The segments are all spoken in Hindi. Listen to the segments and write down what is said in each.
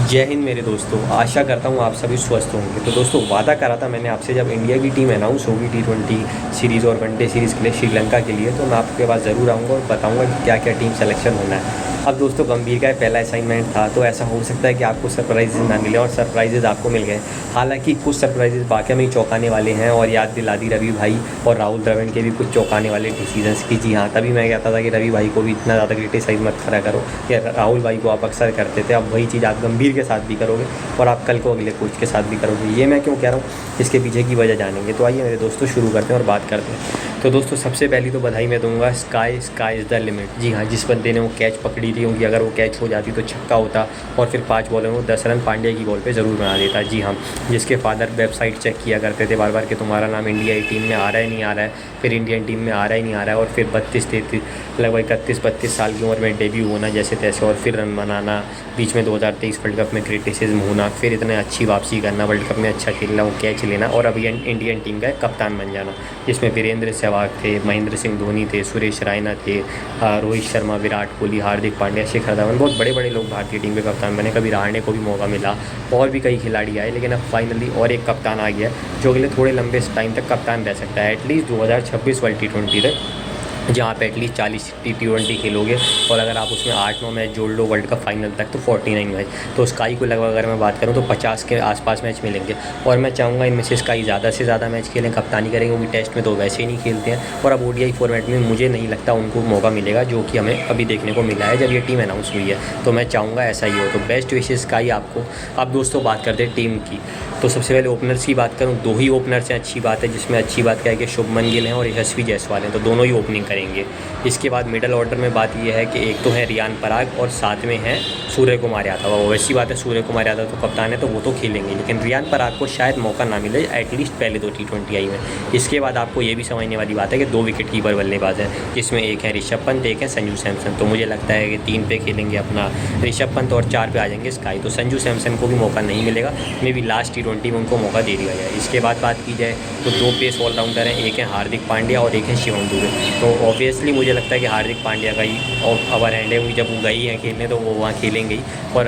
जय हिंद मेरे दोस्तों। आशा करता हूँ आप सभी स्वस्थ होंगे। तो दोस्तों, वादा करा था मैंने आपसे, जब इंडिया की टीम अनाउंस होगी T20 सीरीज़ और वनडे सीरीज़ के लिए श्रीलंका के लिए, तो मैं आपके पास ज़रूर आऊँगा और बताऊँगा कि क्या क्या टीम सेलेक्शन होना है। अब दोस्तों, गंभीर का पहला असाइनमेंट था, तो ऐसा हो सकता है कि आपको सरप्राइजेज ना मिले, और सरप्राइजेज आपको मिल गए। हालांकि कुछ सरप्राइजेज वाकई में चौंकाने वाले हैं, और याद दिला दी रवि भाई और राहुल द्रविड़ के भी कुछ चौंकाने वाले डिसीजंस की। जी हाँ, तभी मैं कहता था कि रवि भाई को भी इतना ज़्यादा क्रिटिसाइज मत करा करो, या राहुल भाई को आप अक्सर करते थे, अब वही चीज़ आप गंभीर के साथ भी करोगे और आप कल को अगले कोच के साथ भी करोगे। ये मैं क्यों कह रहा हूँ, इसके पीछे की वजह जानेंगे। तो आइए मेरे दोस्तों, शुरू करते हैं और बात करते हैं। तो दोस्तों, सबसे पहली तो बधाई मैं दूंगा, स्काई इज़ द लिमिट। जी हाँ, जिस बंदे ने वो कैच पकड़ी थी, उनकी अगर वो कैच हो जाती तो छक्का होता, और फिर 5 बॉलों में 10 रन पांड्या की बॉल पे ज़रूर बना देता। जी हाँ, जिसके फादर वेबसाइट चेक किया करते थे बार बार कि तुम्हारा नाम इंडिया टीम में आ रहा है नहीं आ रहा है, फिर इंडियन टीम में आ रहा है नहीं आ रहा है, और फिर 32-33 लगभग 31-32 साल की उम्र में डेब्यू होना जैसे तैसे, और फिर रन बनाना, बीच में 2023 वर्ल्ड कप में क्रिटिसिज्म होना, फिर इतने अच्छी वापसी करना, वर्ल्ड कप में अच्छा खेलना, वो कैच लेना, और अभी इंडियन टीम का कप्तान बन जाना, जिसमें वीरेंद्र सहवाग थे, महेंद्र सिंह धोनी थे, सुरेश रैना थे, रोहित शर्मा, विराट कोहली, हार्दिक पांड्या, शिखर धवन, बहुत बड़े बड़े लोग भारतीय टीम के कप्तान बने। कभी रहाणे को भी मौका मिला, और भी कई खिलाड़ी आए, लेकिन अब फाइनली और एक कप्तान आ गया जो अगले थोड़े लंबे टाइम तक कप्तान रह सकता है, एटलीस्ट 2026 वर्ल्ड T20 तक, जहाँ पे एटलीस्ट 40 T20 खेलोगे, और अगर आप उसमें 8-9 मैच जोड़ लो वर्ल्ड कप फाइनल तक, तो 49 मैच, तो स्काई को लगभग अगर मैं बात करूँ तो 50 के आसपास मैच मिलेंगे। और मैं चाहूँगा इनमें से स्काई ज़्यादा से ज़्यादा मैच खेलें, कप्तानी करेंगे, क्योंकि टेस्ट में तो वैसे ही नहीं खेलते हैं, और अब ODI फॉर्मेट में मुझे नहीं लगता उनको मौका मिलेगा, जो कि हमें अभी देखने को मिला है जब ये टीम अनाउंस हुई है। तो मैं चाहूँगा ऐसा ही हो। तो बेस्ट विशेज़ स्काई आपको। अब दोस्तों, बात करते हैं टीम की। तो सबसे पहले ओपनर्स की बात करूँ, 2 ही ओपनर्स हैं, अच्छी बात है, जिसमें अच्छी बात क्या है कि शुभमन गिल हैं और यशस्वी जायसवाल हैं, तो दोनों ही ओपनिंग करेंगे। इसके बाद मिडल ऑर्डर में बात यह है कि एक तो है रियान पराग, और साथ में है सूर्य कुमार यादव। वो वैसी बात है, सूर्य कुमार यादव तो कप्तान है, तो वो तो खेलेंगे, लेकिन रियान पराग को शायद मौका ना मिले एटलीस्ट पहले 2 T20 आई में। इसके बाद आपको ये भी समझने वाली बात है कि 2 विकेट कीपर बल्लेबाज हैं, जिसमें एक है ऋषभ पंत, एक है संजू सैमसन। तो मुझे लगता है कि 3 पे खेलेंगे अपना ऋषभ पंत, और 4 पे आ जाएंगे स्काई। तो संजू सैमसन को भी मौका नहीं मिलेगा, मे बी लास्ट T20 में उनको मौका दे दिया जाए। इसके बाद बात की जाए तो 2 पेस ऑलराउंडर हैं, एक है हार्दिक पांड्या और एक है शिवम दुबे। तो ऑब्वियसली मुझे लगता है कि हार्दिक पांड्या का ही और अवर हैंड है, जब वो गई हैं खेलने तो वो वहाँ खेलेंगे ही, और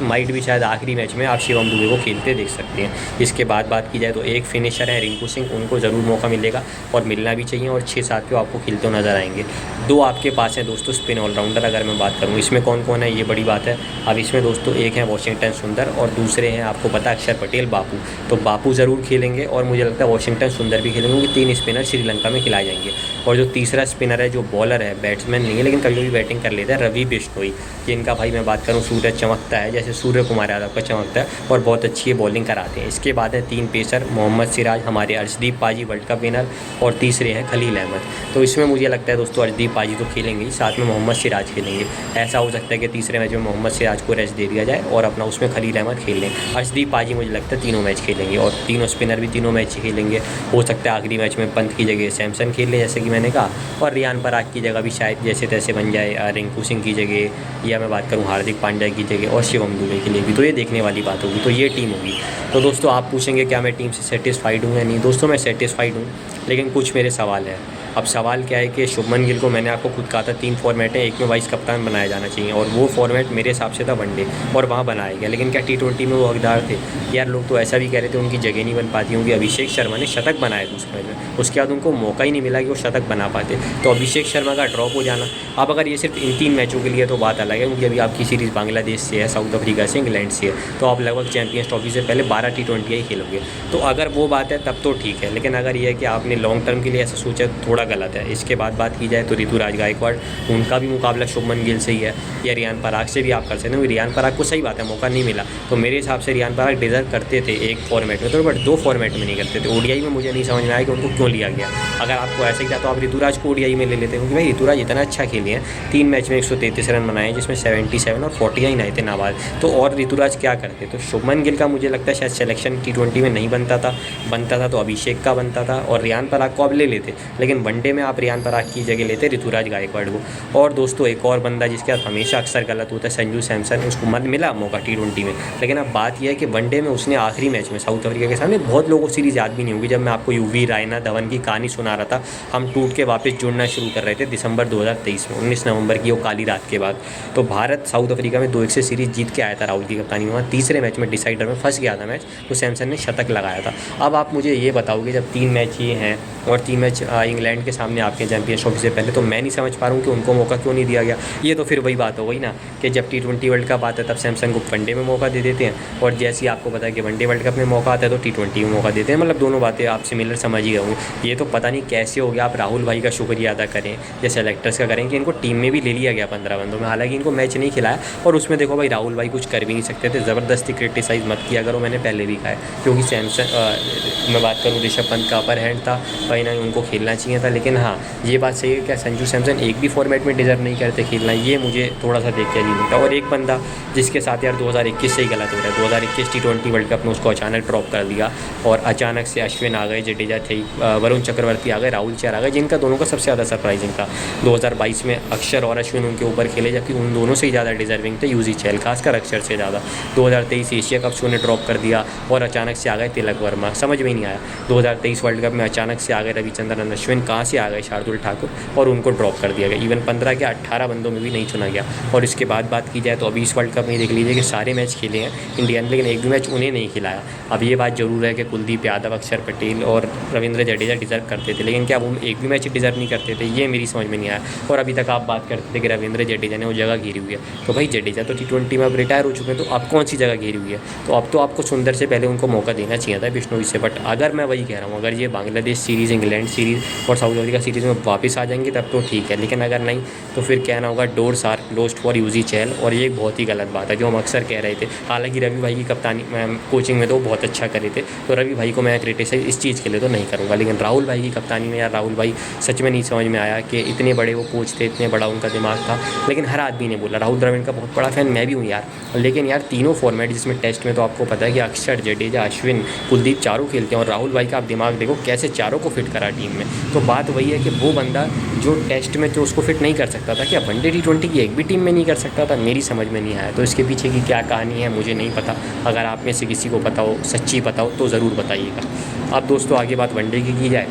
माइट भी शायद आखिरी मैच में आप शिवम दुबे को खेलते देख सकते हैं। इसके बाद बात की जाए तो एक फिनिशर है रिंकू सिंह, उनको ज़रूर मौका मिलेगा और मिलना भी चाहिए, और 6-7 पे आपको खेलते हुए नजर आएंगे। 2 आपके पास हैं दोस्तों स्पिन ऑलराउंडर। अगर मैं बात करूँ इसमें कौन कौन है, ये बड़ी बात है। अब इसमें दोस्तों एक है वॉशिंगटन सुंदर, और दूसरे हैं आपको पता है अक्षर पटेल, बापू। तो बापू ज़रूर खेलेंगे, और मुझे लगता है वॉशिंगटन सुंदर भी खेलेंगे, क्योंकि 3 स्पिनर श्रीलंका में खिलाए जाएंगे। और जो तीसरा स्पिनर है, जो बॉलर है, बैट्समैन नहीं है लेकिन कभी कभी बैटिंग कर लेता है, रवि बिश्नोई। जिनका भाई मैं बात करूँ सूरज चमकता है जैसे सूर्य कुमार यादव का चमकता है, और बहुत अच्छी बॉलिंग कराते हैं। इसके बाद है 3 पेसर, मोहम्मद सिराज, हमारे अर्शदीप पाजी वर्ल्ड कप विनर, और तीसरे हैं खलील अहमद। तो इसमें मुझे लगता है दोस्तों अर्शदीप पाजी तो खेलेंगे ही, साथ में मोहम्मद सिराज खेलेंगे। ऐसा हो सकता है कि तीसरे मैच में मोहम्मद सिराज को रेस्ट दे दिया जाए और अपना उसमें खलील अहमद खेल लें। अर्शदीप पाजी मुझे लगता है तीनों मैच खेलेंगे, और तीनों स्पिनर भी तीनों मैच खेलेंगे। हो सकता है आखिरी मैच में पंत की जगह सैमसन खेल ले, जैसे कि मैंने कहा, और रियान पराग की जगह भी शायद जैसे तैसे बन जाए रिंकू सिंह की जगह, या मैं बात करूँ हार्दिक पांड्या की जगह, और शिवम दुबे के लिए भी। तो ये देखने वाली बात होगी। तो ये टीम होगी। तो दोस्तों, आप पूछेंगे क्या मैं टीम से सेटिस्फाइड हूँ या नहीं। दोस्तों, मैं सेटिस्फाइड हूँ, लेकिन कुछ मेरे सवाल हैं। अब सवाल क्या है कि शुभमन गिल को मैंने आपको खुद कहा था 3 फॉर्मेट हैं, एक में वाइस कप्तान बनाया जाना चाहिए, और वो फॉर्मेट मेरे हिसाब से था वनडे, और वहाँ बनाया गया। लेकिन क्या T20 में वो हकदार थे? यार, लोग तो ऐसा भी कह रहे थे उनकी जगह नहीं बन पाती, क्योंकि अभिषेक शर्मा ने शतक बनाया दूसरे मैच में, उसके बाद उनको मौका ही नहीं मिला कि वो शतक बना पाते। तो अभिषेक शर्मा का ड्रॉप हो जाना, अब अगर ये सिर्फ इन 3 मैचों के लिए तो बात अलग है, क्योंकि अभी आपकी सीरीज़ बांग्लादेश से है, साउथ अफ्रीका से, इंग्लैंड से है, तो आप लगभग चैंपियंस ट्रॉफी से पहले 12 T20 ही खेलोगे। तो अगर वो बात है तब तो ठीक है, लेकिन अगर ये है कि आपने लॉन्ग टर्म के लिए ऐसा सोचा तो थोड़ा गलत है। इसके बाद बात की जाए तो ऋतुराज गायकवाड़, उनका भी मुकाबला शुभमन गिल से ही है, या रियान पराग से भी आप कर सकते हो। रियान पराग को सही बात है मौका नहीं मिला, तो मेरे हिसाब से रियान पराग डिजर्व करते थे एक फॉर्मेट में, तो बट 2 फॉर्मेट में नहीं करते थे। ODI में मुझे नहीं समझ में आया कि उनको क्यों लिया गया। अगर आपको ऐसे ही था तो आप ऋतुराज को ODI में ले लेते, क्योंकि भाई ऋतुराज इतना अच्छा खेले हैं, 3 मैच में 133 रन बनाए, जिसमें 77 और 49 आए थे नाबाद। तो और ऋतुराज क्या करते? तो शुभमन गिल का मुझे लगता है शायद सिलेक्शन T20 में नहीं बनता था तो अभिषेक का बनता था, और रियान पराग को अब ले लेते, लेकिन वनडे में आप रियान पराग की जगह लेते ऋतुराज गायकवाड़ को। और दोस्तों एक और बंदा जिसके साथ हमेशा अक्सर गलत होता है, संजू सैमसन, उसको मिला मौका T20 में, लेकिन अब बात यह है कि वनडे में उसने आखिरी मैच में साउथ अफ्रीका के सामने, बहुत लोगों को सीरीज़ याद भी नहीं होगी, जब मैं आपको यूवी रायना धवन की कहानी सुना रहा था, हम टूट के वापस जुड़ना शुरू कर रहे थे दिसंबर 2023 में, 19 नवंबर की वो काली रात के बाद। तो भारत साउथ अफ्रीका में 2-1 से सीरीज़ जीत के आया था राहुल की कप्तानी में। वहाँ तीसरे मैच में डिसाइडर में फंस गया था मैच, तो सैमसन ने शतक लगाया था। अब आप मुझे ये बताओगे, जब 3 मैच ये हैं और 3 मैच इंग्लैंड के सामने आपके चैंपियंस ट्रॉफी से पहले, तो मैं नहीं समझ पा रहा हूँ कि उनको मौका क्यों नहीं दिया गया। ये तो फिर वही बात हो गई ना कि जब T20 वर्ल्ड कप आता है तब सैमसन को वनडे में मौका दे देते हैं, और जैसे ही आपको पता है कि वनडे वर्ल्ड कप में मौका आता है तो T20 में मौका देते हैं। मतलब दोनों बातें आप सिमिलर समझ ही होंगे। ये तो पता नहीं कैसे हो गया। आप राहुल भाई का शुक्रिया अदा करें या सेलेक्टर्स का करें कि इनको टीम में भी ले लिया गया 15 बंदों में, हालांकि इनको मैच नहीं खिलाया। और उसमें देखो भाई, राहुल भाई कुछ कर भी नहीं सकते थे, ज़बरदस्ती क्रिटिसाइज़ मत किया करो, मैंने पहले भी कहा है, क्योंकि सैमसन मैं बात करूँ ऋषभ पंत का अपर हैंड था, कहीं ना उनको खेलना चाहिए था। लेकिन हाँ, ये बात सही है, क्या संजू सैमसन एक भी फॉर्मेट में डिज़र्व नहीं करते खेलना, ये मुझे थोड़ा सा देख के अजीब लगता है। और एक बंदा जिसके साथ यार 2021 से ही गलत हो रहा है, 2021 T20 वर्ल्ड कप में उसको अचानक ड्रॉप कर दिया, और अचानक से अश्विन आ गए, जडेजा थे, वरुण चक्रवर्ती आ गए, राहुल चहर आ गए, जिनका दोनों का सबसे ज़्यादा सरप्राइजिंग था। 2022 में अक्षर और अश्विन उनके ऊपर खेले, जबकि उन दोनों से ही ज़्यादा डिजर्विंग थे यूजी चहल, खासकर अक्षर से ज़्यादा। 2023 एशिया कप शो ने ड्रॉप कर दिया और अचानक से आ गए तिलक वर्मा, समझ में नहीं आया। 2023 वर्ल्ड कप में अचानक से आ गए रविचंद्रन अश्विन, कहाँ से आ गए शार्दुल ठाकुर, और उनको ड्रॉप कर दिया गया। इवन 15 के 18 बंदों में भी नहीं चुना गया। और इसके बाद बात की जाए तो अभी इस वर्ल्ड कप में देख लीजिए कि सारे मैच खेले हैं इंडिया ने, लेकिन एक भी मैच उन्हें नहीं खिलाया। अब ये बात ज़रूर है कि कुलदीप यादव, अक्षर पटेल और रविंद्र जडेजा डिज़र्व करते थे, लेकिन क्या वो एक भी मैच डिज़र्व नहीं करते थे, ये मेरी समझ में नहीं आया। और अभी तक आप बात करते थे कि रविंद्र जडेजा ने वो जगह घेरी हुई है, तो भाई जडेजा तो T20 में अब रिटायर हो चुके हैं, तो अब कौन सी जगह घेरी हुई है? तो अब तो आपको सुंदर से पहले उनको मौका देना चाहिए था बिश्नोई से। बट अगर मैं वही कह रहा हूँ, अगर ये बांग्लादेश सीरीज़, इंग्लैंड सीरीज़ और साउथ अफ्रीका सीरीज़ में वापस आ जाएंगे तब तो ठीक है, लेकिन अगर नहीं तो फिर कहना होगा doors are closed for Yuzi Chahal. और ये एक बहुत ही गलत बात है जो हम अक्सर कह रहे थे। हालांकि रवि भाई की कप्तानी कोचिंग में तो बहुत अच्छा करे थे, तो रवि भाई को मैं क्रिटिसाइज इस चीज़ के लिए तो नहीं करूँगा, लेकिन राहुल भाई की कप्तानी में यार राहुल भाई सच में नहीं समझ में आया कि इतने बड़े वो कोच थे, इतने बड़ा उनका दिमाग था। लेकिन हर आदमी ने बोला, राहुल द्रविड़ का बहुत बड़ा फ़ैन मैं भी हूँ यार, लेकिन यार तीनों फॉर्मेट जिसमें टेस्ट में तो आपको पता है कि अक्षर, जडेजा, अश्विन, कुलदीप चारों खेलते हैं, और राहुल भाई का आप दिमाग देखो कैसे चारों को फिट करा टीम में। तो बात वही है कि वो बंदा जो टेस्ट में तो उसको फिट नहीं कर सकता था, क्या वनडे T20 की एक भी टीम में नहीं कर सकता था? मेरी समझ में नहीं आया। तो इसके पीछे की क्या कहानी है मुझे नहीं पता, अगर आप में से किसी को पता हो, सच्ची पता हो तो ज़रूर बताइएगा। अब दोस्तों आगे बात वनडे की जाए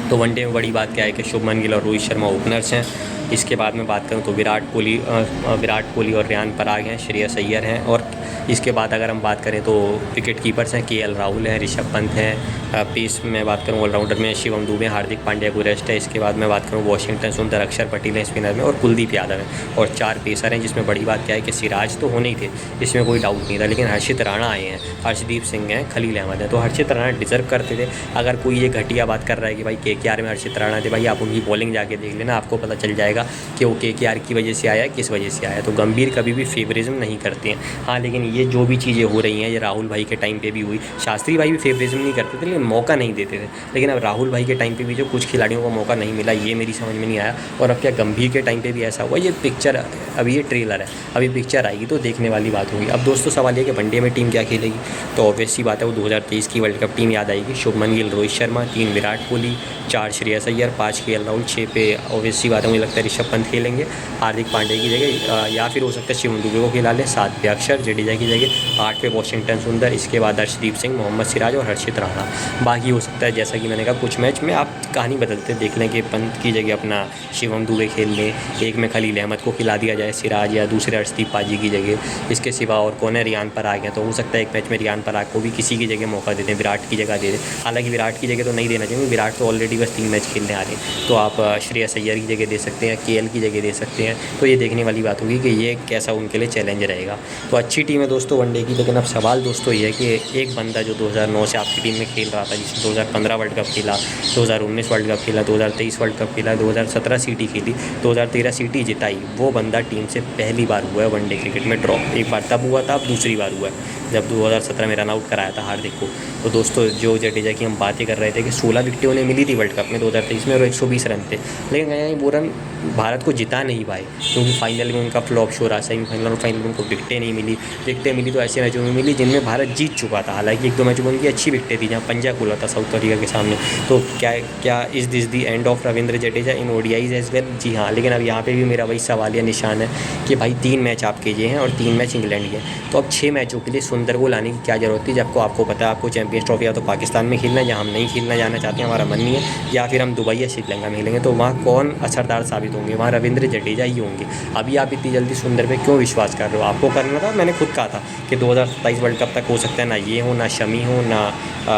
तो वनडे में बड़ी बात क्या है कि शुभमन गिल और रोहित शर्मा ओपनर्स हैं। इसके बाद में बात करूं तो विराट कोहली और रियान पराग हैं, श्रेयस अय्यर हैं, और इसके बाद अगर हम बात करें तो विकेट कीपर्स हैं, KL राहुल हैं, ऋषभ पंत हैं, पेस में बात करूं ऑलराउंडर में शिवम दुबे, हार्दिक पांड्या को रेस्ट है। इसके बाद मैं बात करूं वॉशिंगटन सुंदर, अक्षर पटेल हैं स्पिनर में, और कुलदीप यादव हैं, और 4 पेसर हैं, जिसमें बड़ी बात क्या है कि सिराज तो होने ही थे, इसमें कोई डाउट नहीं था, लेकिन हर्षित राणा आए हैं, हर्षदीप सिंह हैं, खलील अहमद हैं। तो हर्षित राणा डिजर्व करते थे। अगर कोई ये घटिया बात कर रहा है कि भाई KKR में हर्षित राणा थे, भाई आप उनकी बॉलिंग जाके देख लेना, आपको पता चल जाएगा कि वो KKR की वजह से आया है, किस वजह से आया है। तो गंभीर कभी भी फेवरिज्म नहीं करते हैं। हाँ, लेकिन ये जो भी चीज़ें हो रही हैं, ये राहुल भाई के टाइम पे भी हुई, शास्त्री भाई भी फेवरिज्म नहीं करते थे, लेकिन मौका नहीं देते थे। लेकिन अब राहुल भाई के टाइम पे भी जो कुछ खिलाड़ियों को मौका नहीं मिला, ये मेरी समझ में नहीं आया। और अब क्या गंभीर के टाइम पे भी ऐसा हुआ? ये पिक्चर, अभी ये ट्रेलर है, अभी पिक्चर आएगी तो देखने वाली बात होगी। अब दोस्तों सवाल ये कि वनडे में टीम क्या खेलेगी, तो ऑब्वियस सी बात है वो 2023 की वर्ल्ड कप टीम याद आएगी। शुभमन गिल, रोहित शर्मा, 3 विराट कोहली, 4 श्रेयस अय्यर, 5 KL राहुल, 6 पे ऑब्वियस सी बात है मुझे लगता है ऋषभ पंत खेलेंगे हार्दिक पांड्या की जगह, या फिर हो सकता है शिवम दुबे को खिला ले, 7 पे अक्षर, जडेजा की जगह, 8 पे वॉशिंगटन सुंदर, इसके बाद अर्शदीप सिंह, मोहम्मद सिराज और हर्षित राणा। बाकी हो सकता है जैसा कि मैंने कहा कुछ मैच में आप कहानी बदलते देख लें कि पंत की जगह अपना शिवम दुबे खेल लें, एक में खलील अहमद को खिला दिया जाए सिराज, या दूसरे अर्शदीप पाजी की जगह। इसके सिवा और कौन है, रियान पराग है, तो हो सकता है एक मैच में रियान पराग को भी किसी की जगह मौका दे दें, विराट की जगह दे दें। हालांकि विराट की जगह तो नहीं देना चाहिए, विराट तो ऑलरेडी बस 3 मैच खेलने आ रहे हैं, तो आप श्रेयस अय्यर की जगह दे सकते हैं, KL की जगह दे सकते हैं। तो ये देखने वाली बात होगी कि ये कैसा उनके लिए चैलेंज रहेगा। तो अच्छी टीम है दोस्तों वनडे की, लेकिन अब सवाल दोस्तों ये है कि एक बंदा जो 2009 से आपकी टीम में खेल रहा था, जिसने 2015 वर्ल्ड कप खेला, 2019 वर्ल्ड कप खेला, 2023 वर्ल्ड कप खेला, 2017 सीटी खेली, 2013 सीटी जिताई, वो बंदा टीम से पहली बार हुआ है वनडे क्रिकेट में ड्रॉप। एक बार तब हुआ था, अब दूसरी बार हुआ है। जब 2017 में रन आउट कराया था हार्दिक को। तो दोस्तों जो जडेजा की हम बातें कर रहे थे कि 16 विकेटें उन्हें मिली थी वर्ल्ड कप में 2023 में और 120 रन थे, लेकिन कहीं वो रन भारत को जिता नहीं पाए, क्योंकि फाइनल में उनका फ्लॉप शो रहा। सेमीफाइनल और फाइनल में उनको विकेटें नहीं मिली। विकेटें मिली तो ऐसे मैचों में मिली जिनमें भारत जीत चुका था। हालांकि 1-2 मैचों में उनकी अच्छी विकेटें थी, जहाँ पंजा खोला था साउथ अफ्रीका के सामने। तो क्या is this the end of Ravindra Jadeja in ODIs as well? जी हाँ, लेकिन अब यहाँ पे भी मेरा वही सवालिया निशान है कि भाई 3 मैच आपके ये हैं और 3 मैच इंग्लैंड के, तो अब 6 मैचों के लिए सुंदर को लाने की क्या ज़रूरत थी, जबको आपको पता है आपको चैंपियंस ट्रॉफी या तो पाकिस्तान में खेलना है, जहाँ हम नहीं खेलना जाना चाहते हैं, हमारा मन नहीं है, या फिर हम दुबई या श्रीलंका में खेलेंगे। तो वहाँ कौन असरदार साबित होंगे? वहाँ रविंद्र जडेजा ही होंगे। अभी आप इतनी जल्दी सुंदर पे क्यों विश्वास कर रहे हो? आपको करना था, मैंने खुद कहा था कि 2027 वर्ल्ड कप तक हो सकता है ना ये हो, ना शमी हो, ना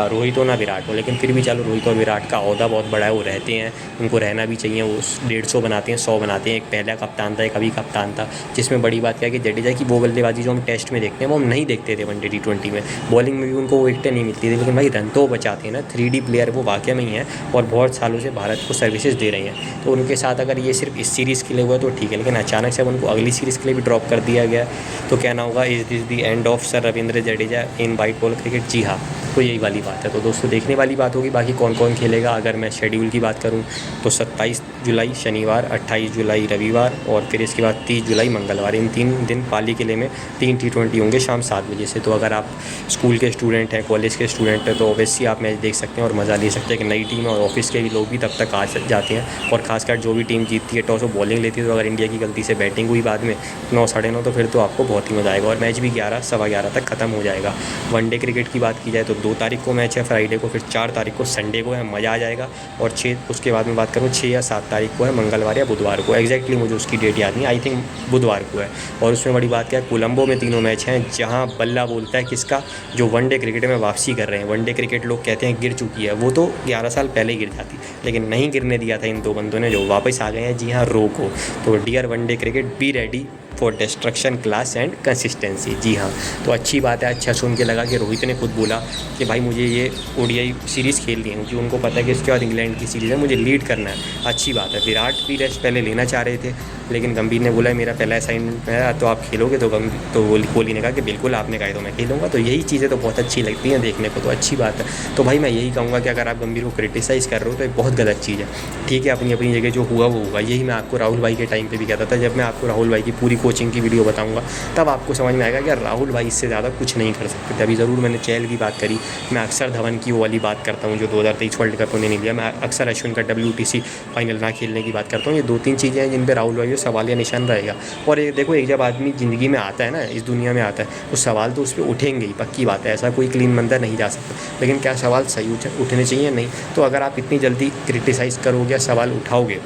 रोहित हो, ना विराट हो, लेकिन फिर भी चलो रोहित और विराट का ओहदा बहुत बड़ा है, वो रहते हैं, उनको रहना भी चाहिए। वो 150 बनाते हैं, 100 बनाते हैं। एक पहला कप्तान था, एक अभी कप्तान था, जिसमें बड़ी बात क्या है कि जडेजा की वो बल्लेबाजी जो हम टेस्ट में देखते हैं वो हम नहीं देखते थे वनडे T20 में। बॉलिंग में भी उनको विकेटें नहीं मिलती थी, लेकिन भाई रन तो बचाते हैं ना। 3D प्लेयर वो वाकई में ही है और बहुत सालों से भारत को सर्विसेज दे रहे हैं। तो उनके साथ अगर ये सिर्फ इस सीरीज़ के लिए हुआ तो ठीक है, लेकिन अचानक से अब उनको अगली सीरीज़ के लिए भी ड्रॉप कर दिया गया, तो कहना होगा is this the end of sir Ravindra Jadeja in white ball cricket? जी हाँ, तो यही वाली बात है। तो दोस्तों देखने वाली बात होगी बाकी कौन कौन खेलेगा। अगर मैं शेड्यूल की बात करूँ तो 27 जुलाई शनिवार, 28 जुलाई रविवार और फिर इसके बाद 30 जुलाई मंगलवार, इन 3 दिन पाली किले में 3 T20 होंगे शाम 7 बजे से। तो अगर आप स्कूल के स्टूडेंट हैं, कॉलेज के स्टूडेंट हैं, तो ऑब्वियसली आप मैच देख सकते हैं और मज़ा ले सकते हैं। कि नई टीम है और ऑफिस के भी लोग भी तब तक आ जाते हैं, और खासकर जो भी टीम जीतती है टॉस वो बॉलिंग लेती है, तो अगर इंडिया की गलती से बैटिंग हुई बाद में 9 साढ़े 9, तो फिर तो आपको बहुत ही मज़ा आएगा। और मैच भी 11 सवा 11 तक ख़त्म हो जाएगा। वनडे क्रिकेट की बात की जाए तो 2 तारीख को मैच है फ्राइडे को, फिर 4 तारीख को संडे को है, मज़ा आ जाएगा। और 6 उसके बाद में बात करूँ 6 या 7 तारीख को है मंगलवार या बुधवार को, एग्जैक्टली मुझे उसकी डेट याद नहीं, आई थिंक बुधवार को है। और उसमें बड़ी बात क्या है, कोलंबो में तीनों मैच हैं, जहाँ बल्ला बोलता है किसका, जो वनडे क्रिकेट में वापसी कर रहे हैं। वनडे क्रिकेट लोग कहते हैं गिर चुकी है, वो तो 11 साल पहले गिर जाती, लेकिन नहीं गिरने दिया था इन 2 बंदों ने, जो वापस आ गए हैं। जी हाँ, रो को। तो dear one day cricket, be ready for destruction, class and consistency. जी हाँ, तो अच्छी बात है। अच्छा सुन के लगा कि रोहित ने खुद बोला कि भाई मुझे ये ओडीआई सीरीज़ खेलनी है, क्योंकि उनको पता है कि इसके बाद इंग्लैंड की सीरीज़ है, मुझे लीड करना है। अच्छी बात है। विराट भी रेस्ट पहले लेना चाह रहे थे, लेकिन गंभीर ने बोला मेरा पहला असाइनमेंट है तो आप खेलोगे, तो कोहली ने कहा कि बिल्कुल आपने कहा तो मैं खेलूँगा। तो यही चीज़ें तो बहुत अच्छी लगती हैं देखने को, तो अच्छी बात है। तो भाई मैं यही कहूँगा कि अगर आप गंभीर को क्रिटिसाइज़ कर रहे हो तो एक बहुत गलत चीज़ है। ठीक है, अपनी अपनी जगह जो हुआ वो हुआ। यही मैं आपको राहुल भाई के टाइम पे भी कहता था। जब मैं आपको राहुल भाई की पूरी कोचिंग की वीडियो बताऊँगा तब आपको समझ में आएगा कि राहुल भाई इससे ज़्यादा कुछ नहीं कर सकते थे। अभी ज़रूर मैंने चहल की बात करी, मैं अक्सर धवन की वो वाली बात करता हूँ जो 2023 वर्ल्ड कप उन्हें नहीं लिया। मैं अक्सर अश्विन का WTC फाइनल ना खेलने की बात करता हूँ। ये 2-3 चीज़ें हैं जिन पर राहुल भाई सवालिया निशान रहेगा। और ये देखो, एक जब आदमी ज़िंदगी में आता है ना, इस दुनिया में आता है, तो सवाल तो उस पर उठेंगे ही, पक्की बात है। ऐसा कोई क्लीन बंदा नहीं जा सकता, लेकिन क्या सवाल सही उठने चाहिए? नहीं। तो अगर आप इतनी जल्दी क्रिटिसाइज़ करोगे या सवाल उठाओगे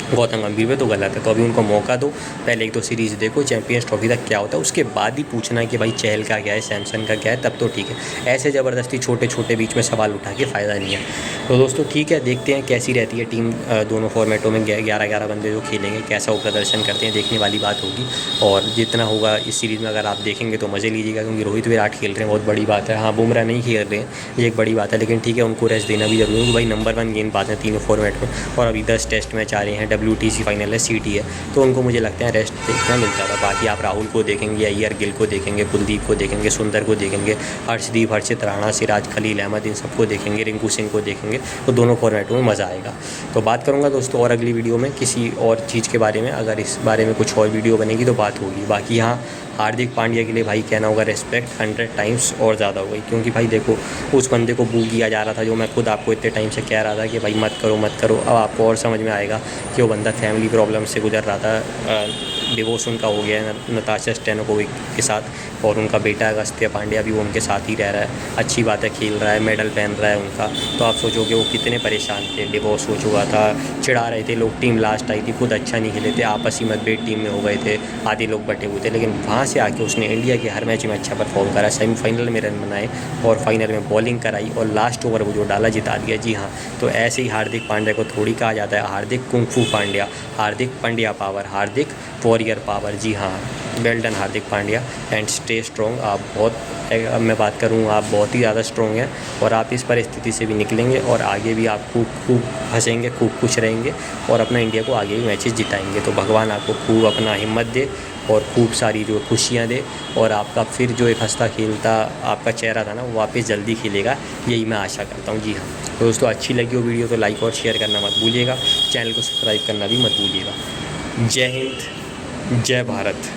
गौतम गंभीर पे, तो गलत है। तो अभी उनको मौका दो, पहले एक तो सीरीज़ देखो, चैंपियंस ट्रॉफी तक क्या होता है, उसके बाद ही पूछना है कि भाई चहल का क्या है, सैमसन का क्या है, तब तो ठीक है। ऐसे ज़बरदस्ती छोटे छोटे बीच में सवाल उठा के फ़ायदा नहीं है। तो दोस्तों ठीक है, देखते हैं कैसी रहती है टीम दोनों फॉर्मेटों में। 11-11 बंदे जो खेलेंगे कैसा वो प्रदर्शन करते हैं, देखने वाली बात होगी। और जितना होगा इस सीरीज़ में अगर आप देखेंगे तो मज़े लीजिएगा, क्योंकि रोहित विराट खेल रहे हैं, बहुत बड़ी बात है। हाँ, बुमराह नहीं खेल रहे हैं, ये एक बड़ी बात है, लेकिन ठीक है, उनको रेस्ट देना भी जरूरी है, क्योंकि भाई नंबर 1 गेंदबाज हैं तीनों फॉर्मेट में। और अभी 10 टेस्ट मैच आ रहे हैं, WTC फाइनल है, CT है, तो उनको मुझे लगता है रेस्ट देखना मिलता था। बाकी आप राहुल को देखेंगे, अय्यर गिल को देखेंगे, कुलदीप को देखेंगे, सुंदर को देखेंगे, हर्षदीप, हर्षित राणा, सिराज, खलील अहमद, इन सबको देखेंगे, रिंकू सिंह को देखेंगे, तो दोनों फॉर्मेटों में मज़ा आएगा। तो बात करूँगा दोस्तों और अगली वीडियो में किसी और चीज़ के बारे में, अगर इस बारे में कुछ और वीडियो बनेगी तो बात होगी। बाकी यहाँ हार्दिक पांड्या के लिए भाई कहना होगा रिस्पेक्ट 100 टाइम्स और ज़्यादा हो गई, क्योंकि भाई देखो उस बंदे को बू किया जा रहा था, जो मैं खुद आपको इतने टाइम से कह रहा था कि भाई मत करो मत करो। अब आपको और समझ में आएगा कि वो बंदा फैमिली प्रॉब्लम से गुजर रहा था, डिवोर्स उनका हो गया है नताशा स्टेनोकोविक के साथ, और उनका बेटा अगस्त्य पांड्या भी वो उनके साथ ही रह रहा है। अच्छी बात है, खेल रहा है, मेडल पहन रहा है उनका। तो आप सोचोगे वो कितने परेशान थे, डिवोर्स हो चुका था, चिढ़ा रहे थे लोग, टीम लास्ट आई थी, खुद अच्छा नहीं खेले थे, आपसी मतभेद टीम में हो गए थे, आधे लोग बटे हुए थे, लेकिन वहाँ से आके उसने इंडिया के हर मैच में अच्छा परफॉर्म करा, सेमीफाइनल में रन बनाए और फाइनल में बॉलिंग कराई और लास्ट ओवर वो जो डाला जिता दिया। जी हाँ, तो ऐसे ही हार्दिक पांड्या को थोड़ी कहा जाता है हार्दिक कुंफू पांड्या, हार्दिक पांड्या पावर, हार्दिक वॉरियर पावर। जी हाँ, well done Hardik Pandya and stay strong. आप बहुत, अब मैं बात करूँ, आप बहुत ही ज़्यादा स्ट्रॉन्ग हैं और आप इस परिस्थिति से भी निकलेंगे और आगे भी आप खूब हंसेंगे, खूब खुश रहेंगे और अपना इंडिया को आगे भी मैचेस जिताएंगे। तो भगवान आपको खूब अपना हिम्मत दे और खूब सारी जो खुशियाँ दे, और आपका फिर जो एक हंसता खेलता आपका चेहरा था ना वो वापस जल्दी खिलेगा, यही मैं आशा करता हूँ। जी हाँ, तो दोस्तों अच्छी लगी वो वीडियो तो लाइक और शेयर करना मत भूलिएगा, चैनल को सब्सक्राइब करना भी मत भूलिएगा। जय हिंद, जय भारत।